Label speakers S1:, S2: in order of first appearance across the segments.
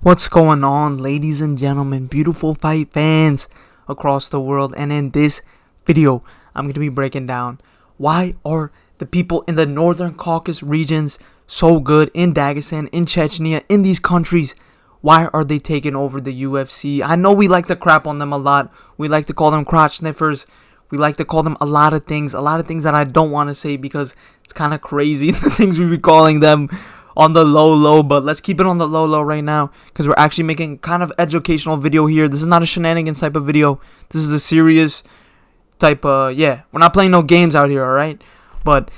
S1: What's going on, ladies and gentlemen, beautiful fight fans across the world? And in this video, I'm going to be breaking down why are the people in the northern Caucasus regions so good in Dagestan, in Chechnya, in these countries. Why are they taking over the UFC? I know we like to crap on them a lot. We like to call them crotch sniffers. We like to call them a lot of things that I don't want to say because it's kind of crazy the things we be calling them on the low, but let's keep it on the low right now because we're actually making kind of educational video here. This is not a shenanigans type of video. This is a serious type we're not playing no games out here, all right? But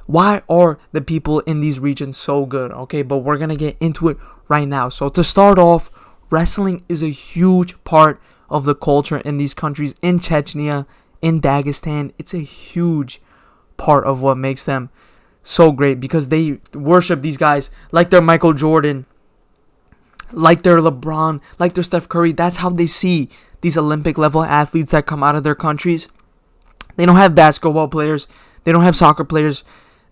S1: why are the people in these regions so good? Okay, but we're gonna get into it right now. So to start off, wrestling is a huge part of the culture in these countries, in Chechnya, in Dagestan. It's a huge part of what makes them so great because they worship these guys like they're Michael Jordan, like they're LeBron, like they're Steph Curry. That's how they see these Olympic level athletes that come out of their countries. They don't have basketball players, they don't have soccer players,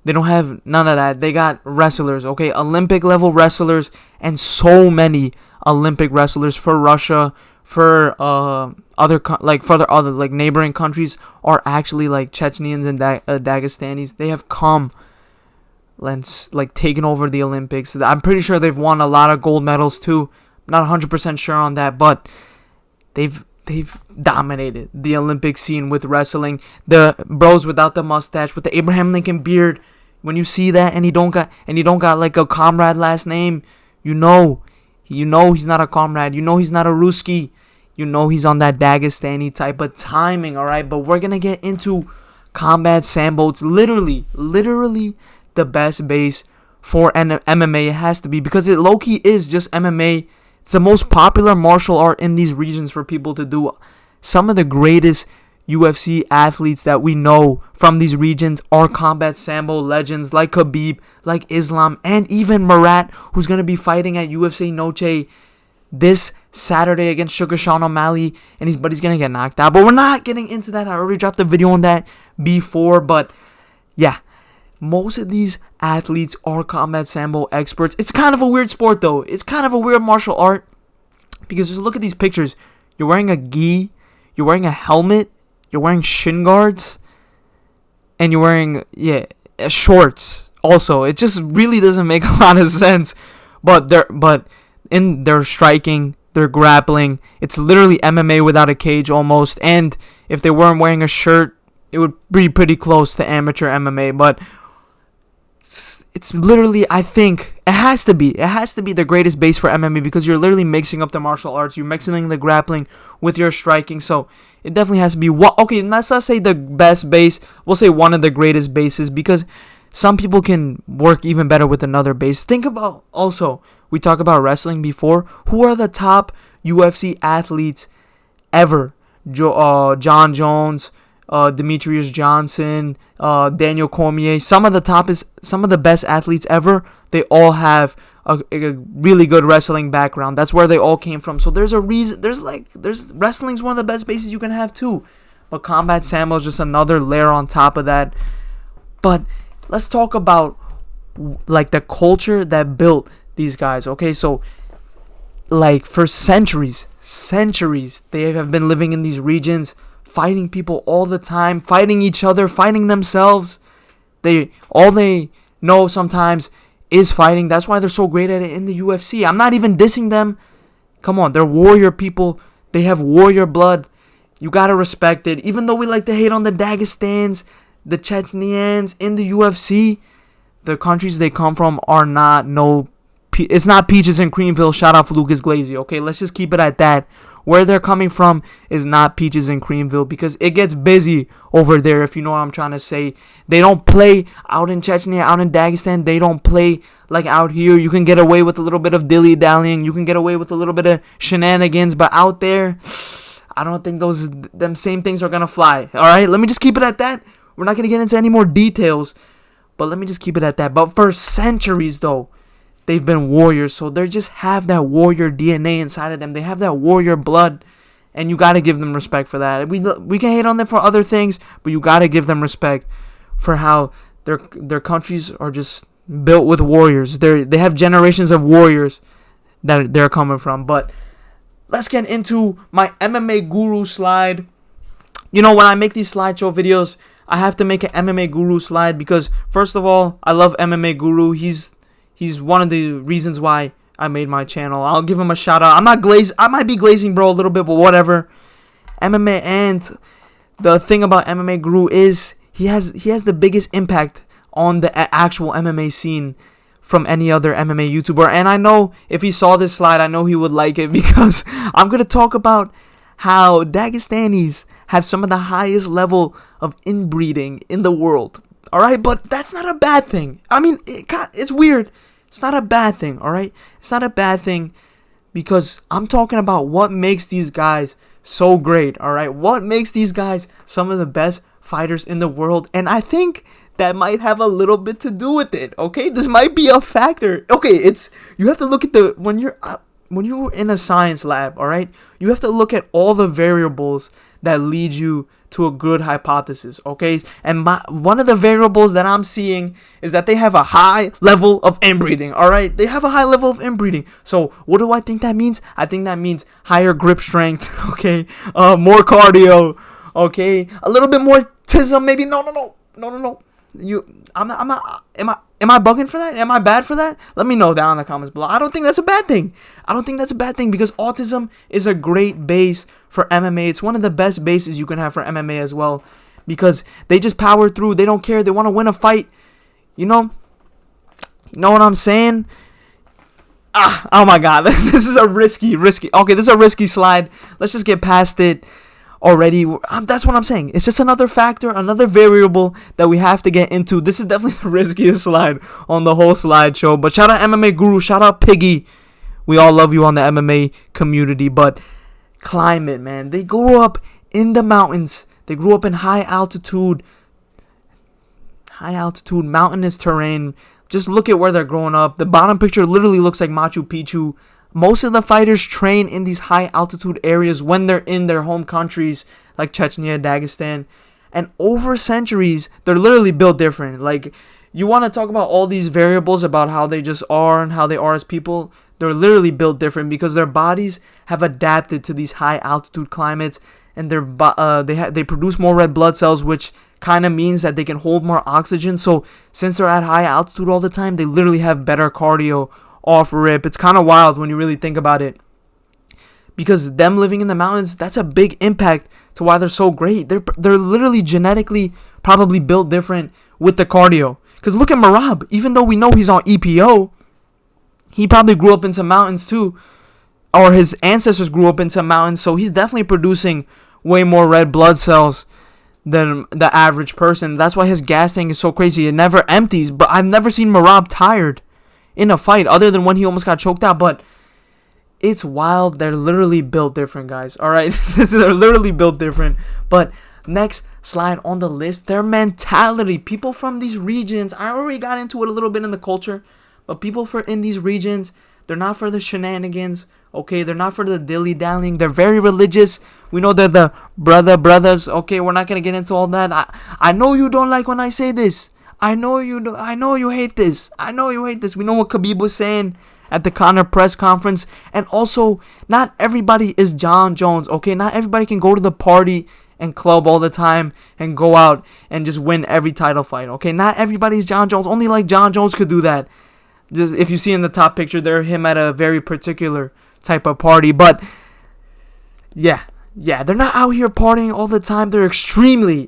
S1: they don't have none of that. They got wrestlers, okay, Olympic level wrestlers, and so many Olympic wrestlers for Russia, for other neighboring countries are actually like Chechens and Dagestanis. They have come like taken over the Olympics. I'm pretty sure they've won a lot of gold medals too. Not 100% sure on that, but they've dominated the Olympic scene with wrestling. The bros without the mustache, with the Abraham Lincoln beard. When you see that and he don't got like a comrade last name, you know he's not a comrade. You know he's not a Ruski. You know he's on that Dagestani type of timing, alright? But we're gonna get into combat Sambo. It's literally the best base for MMA. It has to be because it low-key is just MMA. It's the most popular martial art in these regions for people to do. Some of the greatest UFC athletes that we know from these regions are combat Sambo legends like Khabib, like Islam, and even Murat, who's going to be fighting at UFC Noche this Saturday against Sugar Sean O'Malley, and he's going to get knocked out. But we're not getting into that. I already dropped a video on that before, but yeah. Most of these athletes are combat Sambo experts. It's kind of a weird sport, though. It's kind of a weird martial art. Because just look at these pictures. You're wearing a gi. You're wearing a helmet. You're wearing shin guards. And you're wearing, shorts also. It just really doesn't make a lot of sense. But in their striking, their grappling, it's literally MMA without a cage almost. And if they weren't wearing a shirt, it would be pretty close to amateur MMA. But it's literally, I think, it has to be the greatest base for MMA because you're literally mixing up the martial arts. You're mixing the grappling with your striking. So it definitely has to be, okay, let's not say the best base. We'll say one of the greatest bases because some people can work even better with another base. Think about, also, we talked about wrestling before. Who are the top UFC athletes ever? John Jones, Demetrius Johnson, Daniel Cormier, some of the best athletes ever. They all have a really good wrestling background. That's where they all came from. So there's a reason. There's wrestling's one of the best bases you can have too. But combat Sambo is just another layer on top of that. But let's talk about like the culture that built these guys. Okay, so like for centuries, they have been living in these regions, fighting people all the time, fighting each other, fighting themselves. All they know sometimes is fighting. That's why they're so great at it in the UFC. I'm not even dissing them. Come on, they're warrior people. They have warrior blood. You gotta respect it. Even though we like to hate on the Dagestans, the Chechens in the UFC, the countries they come from are not it's not peaches and creamville. Shout out for Lucas Glazy. Okay, let's just keep it at that. Where they're coming from is not peaches and creamville because it gets busy over there, if you know what I'm trying to say. They don't play out in Chechnya, out in Dagestan. They don't play like out here. You can get away with a little bit of dilly-dallying. You can get away with a little bit of shenanigans. But out there, I don't think them same things are going to fly. All right, let me just keep it at that. We're not going to get into any more details, but let me just keep it at that. But for centuries, though, they've been warriors, so they just have that warrior DNA inside of them. They have that warrior blood, and you got to give them respect for that. We can hate on them for other things, but you got to give them respect for how their countries are just built with warriors. They have generations of warriors that they're coming from. But let's get into my MMA guru slide. You know, when I make these slideshow videos, I have to make an MMA guru slide because, first of all, I love MMA guru. He's one of the reasons why I made my channel. I'll give him a shout out. I might be glazing bro a little bit, but whatever. MMA, and the thing about MMA guru is he has the biggest impact on the actual MMA scene from any other MMA YouTuber. And I know if he saw this slide, I know he would like it because I'm going to talk about how Dagestanis have some of the highest level of inbreeding in the world. Alright, but that's not a bad thing. I mean, it's weird. It's not a bad thing, alright? It's not a bad thing because I'm talking about what makes these guys so great, alright? What makes these guys some of the best fighters in the world? And I think that might have a little bit to do with it, okay? This might be a factor. Okay, you have to look at when you're in a science lab, all right? You have to look at all the variables that lead you to a good hypothesis, okay? And one of the variables that I'm seeing is that they have a high level of inbreeding, all right? They have a high level of inbreeding. So what do I think that means? I think that means higher grip strength, okay? More cardio, okay? A little bit more tism, maybe. No. Am I bugging for that? Am I bad for that? Let me know down in the comments below. I don't think that's a bad thing. Because autism is a great base for MMA. It's one of the best bases you can have for MMA as well, because they just power through. They don't care. They want to win a fight. You know what I'm saying? Oh my god. This is a risky. Okay, this is a risky slide. Let's just get past it already. That's what I'm saying. It's just another factor, another variable that we have to get into. This is definitely the riskiest slide on the whole slideshow. But shout out MMA Guru, shout out Piggy. We all love you on the MMA community. But climate, man. They grew up in the mountains. They grew up in high altitude mountainous terrain. Just look at where they're growing up. The bottom picture literally looks like Machu Picchu. Most of the fighters train in these high altitude areas when they're in their home countries like Chechnya, Dagestan. And over centuries, they're literally built different. Like, you want to talk about all these variables about how they just are and how they are as people. They're literally built different because their bodies have adapted to these high altitude climates, and they produce more red blood cells, which kind of means that they can hold more oxygen. So since they're at high altitude all the time, they literally have better cardio off rip. It's kind of wild when you really think about it, because them living in the mountains, that's a big impact to why they're so great. They're literally genetically probably built different with the cardio. Because look at Marab. Even though we know he's on EPO, he probably grew up in some mountains too, or his ancestors grew up in some mountains, so he's definitely producing way more red blood cells than the average person. That's why his gas tank is so crazy. It never empties. But I've never seen Marab tired in a fight, other than when he almost got choked out. But it's wild. They're literally built different, guys. Alright? They're literally built different. But next slide on the list, their mentality. People from these regions, I already got into it a little bit in the culture, but people in these regions, they're not for the shenanigans, okay? They're not for the dilly-dallying. They're very religious. We know they're the brothers, okay? We're not going to get into all that. I know you don't like when I say this. I know you hate this. We know what Khabib was saying at the Conor press conference. And also, not everybody is John Jones, okay? Not everybody can go to the party and club all the time and go out and just win every title fight, okay? Not everybody is John Jones. Only like John Jones could do that. Just, if you see in the top picture there, him at a very particular type of party. But yeah, they're not out here partying all the time. They're extremely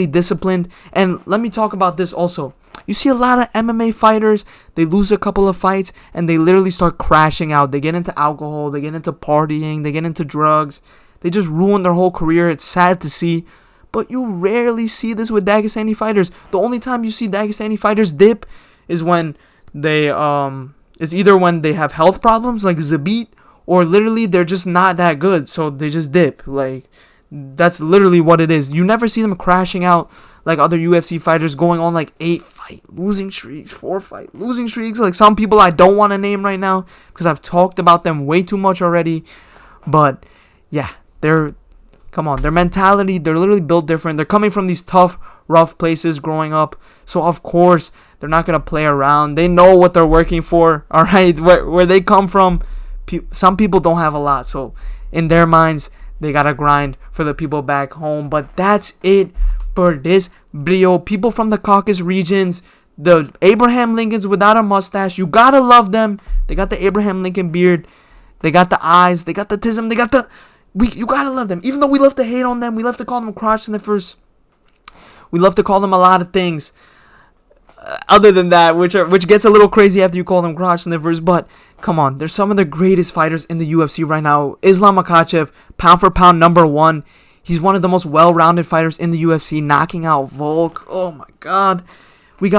S1: disciplined. And let me talk about this also. You see a lot of MMA fighters, they lose a couple of fights and they literally start crashing out. They get into alcohol, they get into partying, they get into drugs. They just ruin their whole career. It's sad to see, but you rarely see this with Dagestani fighters. The only time you see Dagestani fighters dip is when it's either when they have health problems like Zabit, or literally they're just not that good, so they just dip. Like, that's literally what it is. You never see them crashing out like other UFC fighters, going on like 8-fight losing streaks, 4-fight losing streaks. Like some people I don't want to name right now because I've talked about them way too much already. But yeah, their mentality, they're literally built different. They're coming from these tough, rough places growing up, so of course they're not gonna play around. They know what they're working for. All right, where they come from, some people don't have a lot, so in their minds they gotta grind for the people back home. But that's it for this video. People from the Caucasus regions, the Abraham Lincolns without a mustache, you gotta love them. They got the Abraham Lincoln beard, they got the eyes, they got the tism, they got the you gotta love them. Even though we love to hate on them, we love to call them crotch sniffers, we love to call them a lot of things other than that, which gets a little crazy after you call them crotch sniffers. But come on, they're some of the greatest fighters in the UFC right now. Islam Makhachev, pound for pound #1. He's one of the most well-rounded fighters in the UFC, knocking out Volk. Oh my God, we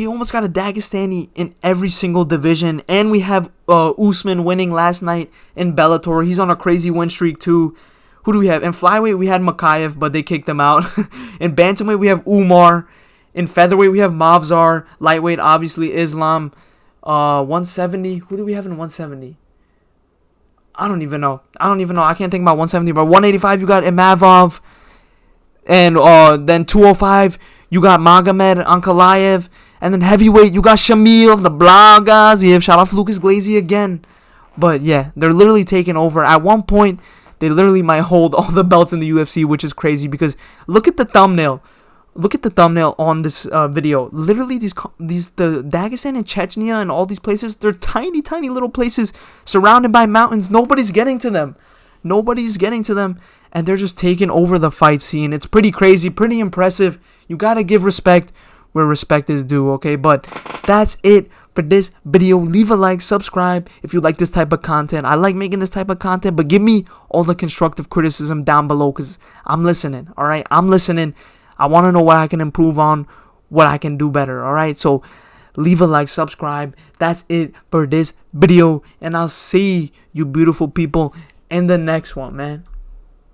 S1: almost got a Dagestani in every single division, and we have Usman winning last night in Bellator. He's on a crazy win streak too. Who do we have in flyweight? We had Makayev, but they kicked him out. In bantamweight, we have Umar. In featherweight, we have Mavzar. Lightweight, obviously, Islam. 170. Who do we have in 170? I don't even know. I can't think about 170. But 185, you got Imavov. And then 205, you got Magomed Ankalaev. And then heavyweight, you got Shamil, the Blagaziev. Shout out to Lucas Glazy again. But yeah, they're literally taking over. At one point, they literally might hold all the belts in the UFC, which is crazy because look at the thumbnail. Look at the thumbnail on this video. Literally, the Dagestan and Chechnya and all these places, they're tiny, tiny little places surrounded by mountains. Nobody's getting to them. And they're just taking over the fight scene. It's pretty crazy, pretty impressive. You gotta give respect where respect is due, okay? But that's it for this video. Leave a like, subscribe if you like this type of content. I like making this type of content, but give me all the constructive criticism down below because I'm listening, all right? I'm listening. I want to know what I can improve on, what I can do better, all right? So leave a like, subscribe. That's it for this video, and I'll see you beautiful people in the next one, man.